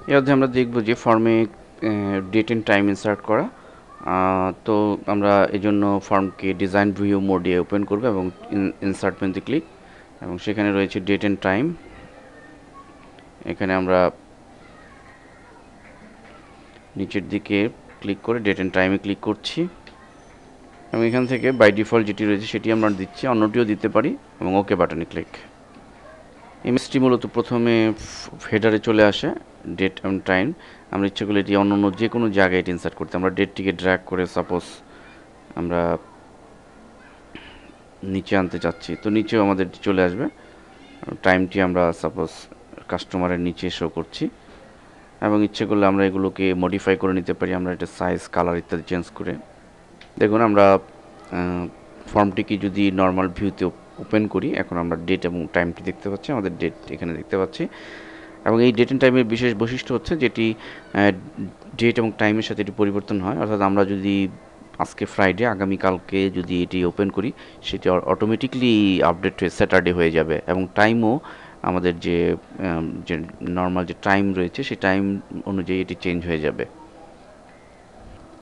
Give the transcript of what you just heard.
এর মধ্যে আমরা দেখব যে ফর্মে ডেট এন্ড টাইম ইনসার্ট করা। তো আমরা এই জন্য ফর্মকে ডিজাইন ভিউ মোডে ওপেন করব এবং ইনসার্ট মেনুতে ক্লিক, এবং সেখানে রয়েছে ডেট এন্ড টাইম। এখানে আমরা নিচের দিকে ক্লিক করে ডেট এন্ড টাইমে ক্লিক করছি, এবং এখান থেকে বাই ডিফল্ট যেটি রয়েছে সেটি আমরা দিচ্ছি, অন্যটিও দিতে পারি, এবং ওকে বাটনে ক্লিক। ইমেজটি মূলত প্রথমে হেডারে চলে আসে ডেট এবং টাইম। আমরা ইচ্ছে করলে এটি অন্য যে কোনো জায়গায় এটি ইনসার্ট করতে, আমরা ডেটটিকে ড্র্যাগ করে সাপোজ আমরা নিচে আনতে চাচ্ছি, তো নিচেও আমাদের চলে আসবে। টাইমটি আমরা সাপোজ কাস্টমারের নিচে শো করছি, এবং ইচ্ছে করলে আমরা এগুলোকে মডিফাই করে নিতে পারি, আমরা এটা সাইজ কালার ইত্যাদি চেঞ্জ করে। দেখুন আমরা ফর্মটিকে যদি নর্মাল ভিউতে ওপেন করি, এখন আমরা ডেট এবং টাইমটি দেখতে পাচ্ছি, আমাদের ডেট এখানে দেখতে পাচ্ছি। এবং এই ডেট অ্যান্ড টাইমের বিশেষ বৈশিষ্ট্য হচ্ছে যেটি ডেট এবং টাইমের সাথে এটি পরিবর্তন হয়, অর্থাৎ আমরা যদি আজকে ফ্রাইডে, আগামীকালকে যদি এটি ওপেন করি, সেটি অটোমেটিকলি আপডেট হয়ে স্যাটারডে হয়ে যাবে, এবং টাইমও আমাদের যে নর্মাল যে টাইম রয়েছে সেই টাইম অনুযায়ী এটি চেঞ্জ হয়ে যাবে।